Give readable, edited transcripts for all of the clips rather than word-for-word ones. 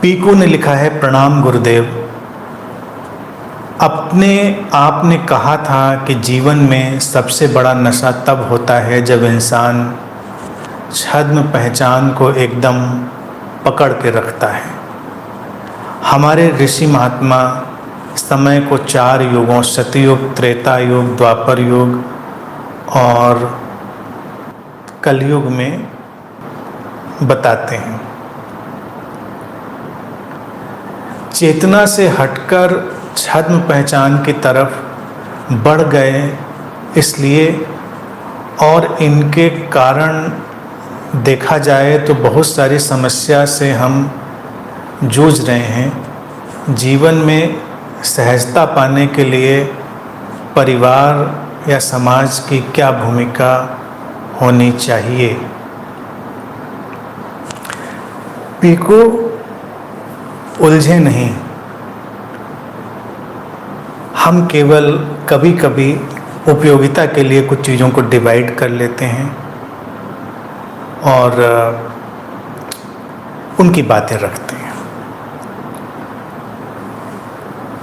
पीकू ने लिखा है, प्रणाम गुरुदेव। अपने आपने कहा था कि जीवन में सबसे बड़ा नशा तब होता है जब इंसान छद्म पहचान को एकदम पकड़ के रखता है। हमारे ऋषि महात्मा समय को 4 युगों सतयुग, त्रेता युग, द्वापर युग और कलयुग में बताते हैं। चेतना से हटकर छद्म पहचान की तरफ बढ़ गए, इसलिए और इनके कारण देखा जाए तो बहुत सारी समस्या से हम जूझ रहे हैं। जीवन में सहजता पाने के लिए परिवार या समाज की क्या भूमिका होनी चाहिए। पीकू उलझे नहीं, हम केवल कभी कभी उपयोगिता के लिए कुछ चीज़ों को डिवाइड कर लेते हैं और उनकी बातें रखते हैं।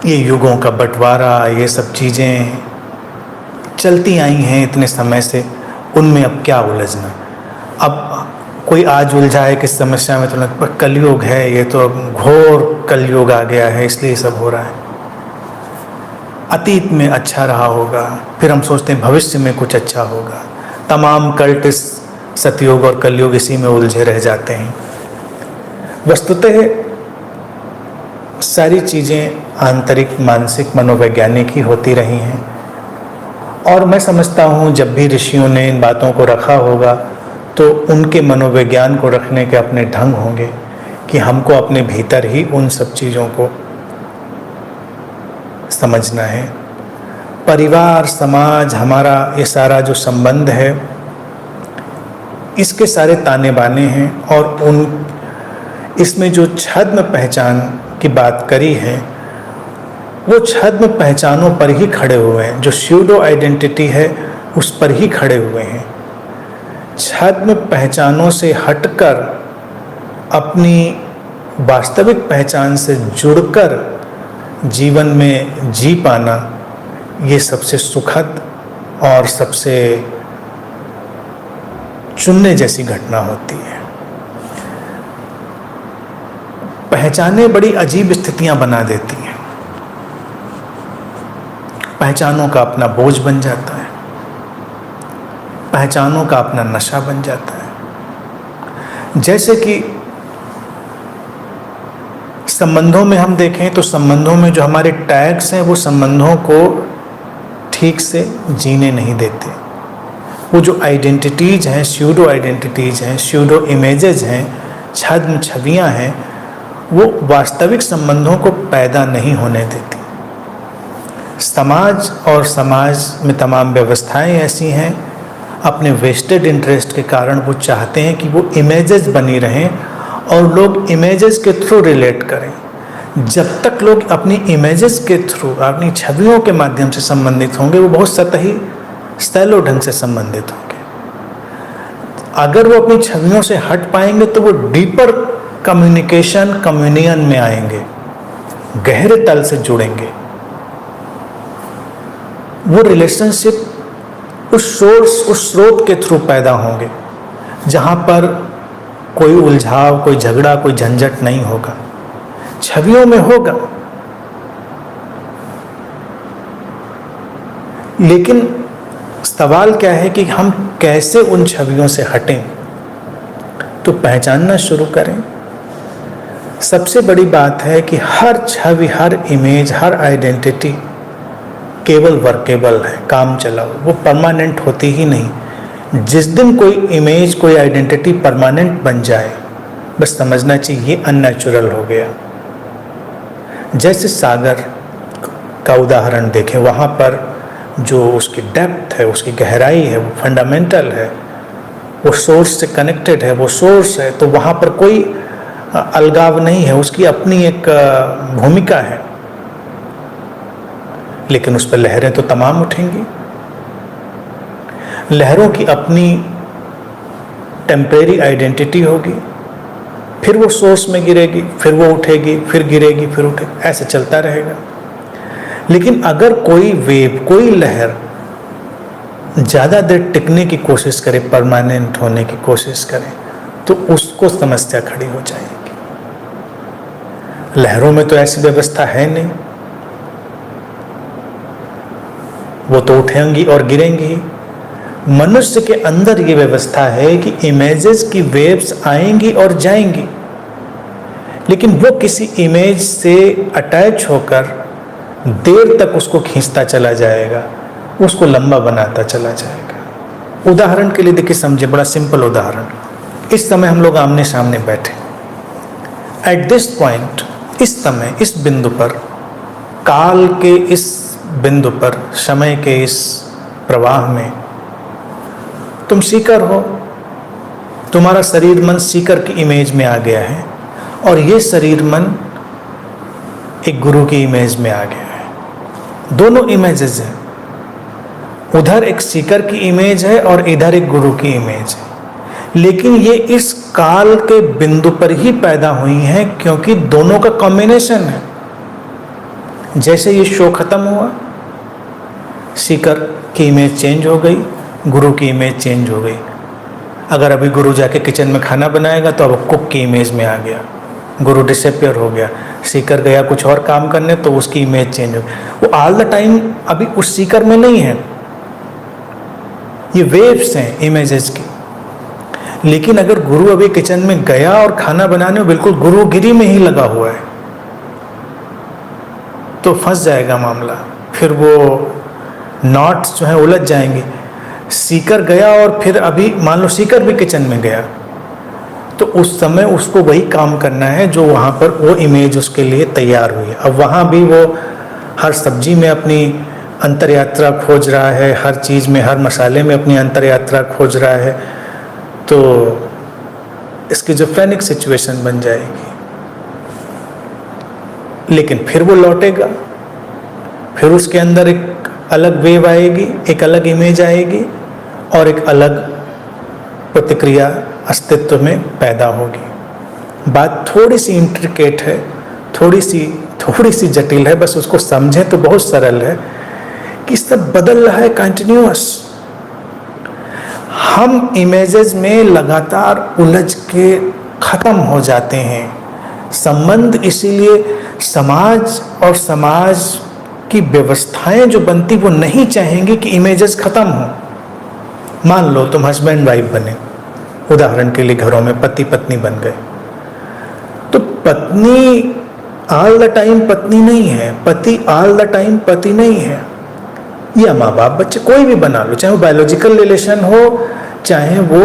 ये युगों का बंटवारा, ये सब चीज़ें चलती आई हैं इतने समय से, उनमें अब क्या उलझना। अब कोई आज उलझा है किस समस्या में, तो लगता है कलयुग है, ये तो अब घोर कलयुग आ गया है, इसलिए सब हो रहा है। अतीत में अच्छा रहा होगा, फिर हम सोचते हैं भविष्य में कुछ अच्छा होगा। तमाम कल्ट इस सतयुग और कलयुग इसी में उलझे रह जाते हैं। वस्तुतः सारी चीज़ें आंतरिक, मानसिक, मनोवैज्ञानिक ही होती रही हैं और मैं समझता हूँ जब भी ऋषियों ने इन बातों को रखा होगा तो उनके मनोविज्ञान को रखने के अपने ढंग होंगे कि हमको अपने भीतर ही उन सब चीज़ों को समझना है। परिवार, समाज, हमारा ये सारा जो संबंध है, इसके सारे ताने बाने हैं और इसमें जो छद्म पहचान की बात करी है वो छद्म पहचानों पर ही खड़े हुए हैं। जो स्यूडो आइडेंटिटी है उस पर ही खड़े हुए हैं। छद्म पहचानों से हटकर अपनी वास्तविक पहचान से जुड़कर जीवन में जी पाना, ये सबसे सुखद और सबसे चुनने जैसी घटना होती है। पहचानें बड़ी अजीब स्थितियां बना देती हैं। पहचानों का अपना बोझ बन जाता है, पहचानों का अपना नशा बन जाता है। जैसे कि संबंधों में हम देखें तो संबंधों में जो हमारे टैग्स हैं वो संबंधों को ठीक से जीने नहीं देते। वो जो आइडेंटिटीज हैं, स्यूडो आइडेंटिटीज हैं, स्यूडो इमेजेस हैं, छद्म छवियां हैं, वो वास्तविक संबंधों को पैदा नहीं होने देती। समाज और समाज में तमाम व्यवस्थाएं ऐसी हैं, अपने वेस्टेड इंटरेस्ट के कारण वो चाहते हैं कि वो इमेजेस बनी रहें और लोग इमेजेस के थ्रू रिलेट करें। जब तक लोग अपनी इमेजेस के थ्रू, अपनी छवियों के माध्यम से संबंधित होंगे, वो बहुत सतही, सैलो ढंग से संबंधित होंगे। अगर वो अपनी छवियों से हट पाएंगे तो वो डीपर कम्युनिकेशन, कम्युनियन में आएंगे, गहरे तल से जुड़ेंगे। वो रिलेशनशिप उस सोर्स, उस स्रोत के थ्रू पैदा होंगे जहाँ पर कोई उलझाव, कोई झगड़ा, कोई झंझट नहीं होगा। छवियों में होगा, लेकिन सवाल क्या है कि हम कैसे उन छवियों से हटें, तो पहचानना शुरू करें। सबसे बड़ी बात है कि हर छवि, हर इमेज, हर आइडेंटिटी केवल वर्केबल है, काम चलाओ, वो परमानेंट होती ही नहीं। जिस दिन कोई इमेज, कोई आइडेंटिटी परमानेंट बन जाए, बस समझना चाहिए ये अननेचुरल हो गया। जैसे सागर का उदाहरण देखें, वहाँ पर जो उसकी डेप्थ है, उसकी गहराई है, वो फंडामेंटल है, वो सोर्स से कनेक्टेड है, वो सोर्स है, तो वहाँ पर कोई अलगाव नहीं है, उसकी अपनी एक भूमिका है। लेकिन उस पर लहरें तो तमाम उठेंगी। लहरों की अपनी टेम्परेरी आइडेंटिटी होगी, फिर वो सोर्स में गिरेगी, फिर वो उठेगी, फिर गिरेगी, फिर उठेगी, ऐसे चलता रहेगा। लेकिन अगर कोई वेव, कोई लहर ज़्यादा देर टिकने की कोशिश करे, परमानेंट होने की कोशिश करे, तो उसको समस्या खड़ी हो जाएगी। लहरों में तो ऐसी व्यवस्था है नहीं, वो तो उठेंगी और गिरेंगी। मनुष्य के अंदर ये व्यवस्था है कि इमेजेस की वेव्स आएंगी और जाएंगी, लेकिन वो किसी इमेज से अटैच होकर देर तक उसको खींचता चला जाएगा, उसको लंबा बनाता चला जाएगा। उदाहरण के लिए देखिए, समझे, बड़ा सिंपल उदाहरण। इस समय हम लोग आमने सामने बैठे, एट दिस पॉइंट, इस समय, इस बिंदु पर, काल के इस बिंदु पर, समय के इस प्रवाह में तुम सीकर हो, तुम्हारा शरीर मन सीकर की इमेज में आ गया है, और ये शरीर मन एक गुरु की इमेज में आ गया है। दोनों इमेजेस हैं, उधर एक सीकर की इमेज है और इधर एक गुरु की इमेज है, लेकिन ये इस काल के बिंदु पर ही पैदा हुई हैं, क्योंकि दोनों का कॉम्बिनेशन है। जैसे ये शो खत्म हुआ, सीकर की इमेज चेंज हो गई, गुरु की इमेज चेंज हो गई। अगर अभी गुरु जाके किचन में खाना बनाएगा तो अब कुक की इमेज में आ गया, गुरु डिसअपियर हो गया। सीकर गया कुछ और काम करने तो उसकी इमेज चेंज हो गई। वो ऑल द टाइम अभी उस सीकर में नहीं है, ये वेव्स हैं इमेजेस की। लेकिन अगर गुरु अभी किचन में गया और खाना बनाने में बिल्कुल गुरुगिरी में ही लगा हुआ है, तो फंस जाएगा मामला, फिर वो नॉट्स जो है उलझ जाएंगे। सीकर गया और फिर अभी मान लो सीकर भी किचन में गया, तो उस समय उसको वही काम करना है जो वहाँ पर वो इमेज उसके लिए तैयार हुई है। अब वहाँ भी वो हर सब्जी में अपनी अंतर यात्रा खोज रहा है, हर चीज़ में, हर मसाले में अपनी अंतर यात्रा खोज रहा है, तो स्किज़ोफ्रेनिक सिचुएशन बन जाएगी। लेकिन फिर वो लौटेगा, फिर उसके अंदर एक अलग वेव आएगी, एक अलग इमेज आएगी और एक अलग प्रतिक्रिया अस्तित्व में पैदा होगी। बात थोड़ी सी इंट्रिकेट है, थोड़ी सी जटिल है, बस उसको समझें तो बहुत सरल है कि सब बदल रहा है कंटिन्यूअस। हम इमेजेस में लगातार उलझ के खत्म हो जाते हैं। संबंध इसीलिए समाज और समाज की व्यवस्थाएं जो बनती वो नहीं चाहेंगी कि इमेजेस खत्म हो। मान लो तुम हस्बैंड वाइफ बने, उदाहरण के लिए घरों में पति पत्नी बन गए, तो पत्नी ऑल द टाइम पत्नी नहीं है, पति ऑल द टाइम पति नहीं है, या माँ बाप बच्चे कोई भी बना लो, चाहे वो बायोलॉजिकल रिलेशन हो, चाहे वो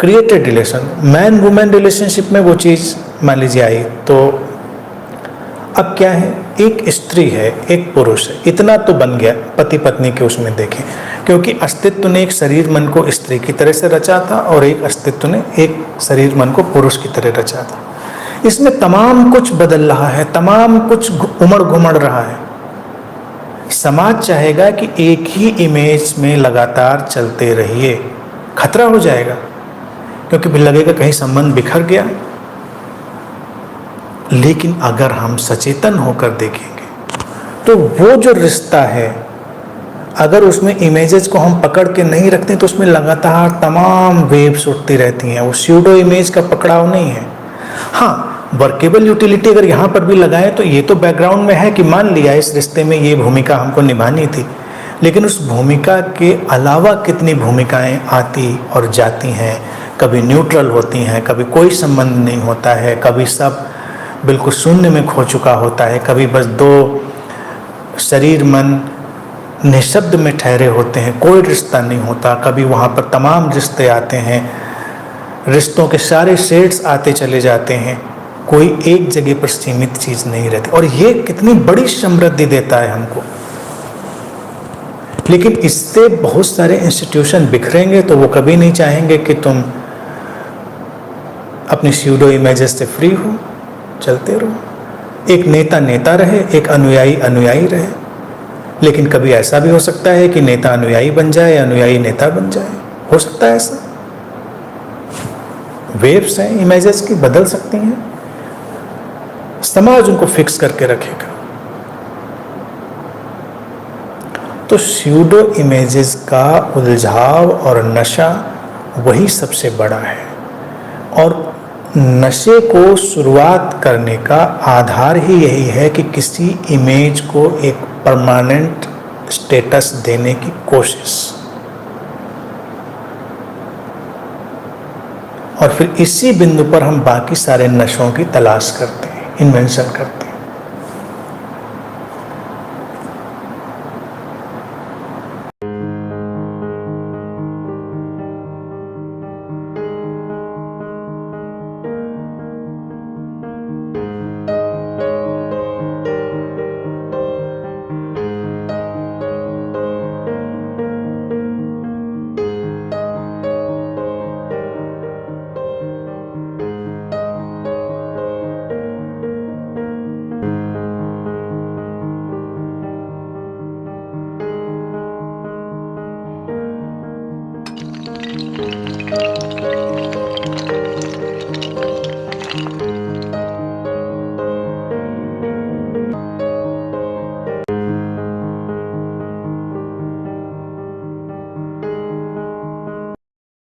created relation, man women relationship में वो चीज़ मान लीजिए आई, तो अब क्या है, एक स्त्री है, एक पुरुष है, इतना तो बन गया पति पत्नी के उसमें देखें, क्योंकि अस्तित्व ने एक शरीर मन को स्त्री की तरह से रचा था और एक अस्तित्व ने एक शरीर मन को पुरुष की तरह रचा था। इसमें तमाम कुछ बदल रहा है, तमाम कुछ उमड़ घुमड़ रहा है। समाज चाहेगा कि एक ही इमेज में लगातार चलते रहिए, खतरा हो जाएगा, क्योंकि फिर लगेगा कहीं संबंध बिखर गया। लेकिन अगर हम सचेतन होकर देखेंगे तो वो जो रिश्ता है, अगर उसमें इमेजेस को हम पकड़ के नहीं रखते तो उसमें लगातार तमाम वेव्स उठती रहती हैं। वो स्यूडो इमेज का पकड़ाव नहीं है। हाँ, वर्केबल यूटिलिटी अगर यहाँ पर भी लगाएं तो ये तो बैकग्राउंड में है कि मान लिया इस रिश्ते में ये भूमिका हमको निभानी थी, लेकिन उस भूमिका के अलावा कितनी भूमिकाएं आती और जाती हैं। कभी न्यूट्रल होती हैं, कभी कोई संबंध नहीं होता है, कभी सब बिल्कुल शून्य में खो चुका होता है, कभी बस दो शरीर मन निशब्द में ठहरे होते हैं, कोई रिश्ता नहीं होता। कभी वहाँ पर तमाम रिश्ते आते हैं, रिश्तों के सारे शेड्स आते चले जाते हैं, कोई एक जगह पर सीमित चीज़ नहीं रहती। और ये कितनी बड़ी समृद्धि देता है हमको। लेकिन इससे बहुत सारे इंस्टीट्यूशन बिखरेंगे तो वो कभी नहीं चाहेंगे कि तुम अपनी स्यूडो इमेजेस से फ्री हो, चलते रहो। एक नेता नेता रहे, एक अनुयायी अनुयायी रहे। लेकिन कभी ऐसा भी हो सकता है कि नेता अनुयायी बन जाए, अनुयायी नेता बन जाए, हो सकता है ऐसा। वेव्स हैं इमेजेस की, बदल सकती हैं, समाज उनको फिक्स करके रखेगा। तो स्यूडो इमेजेस का उलझाव और नशा वही सबसे बड़ा है। और नशे को शुरुआत करने का आधार ही यही है कि किसी इमेज को एक परमानेंट स्टेटस देने की कोशिश, और फिर इसी बिंदु पर हम बाकी सारे नशों की तलाश करते हैं, इन्वेंशन करते हैं।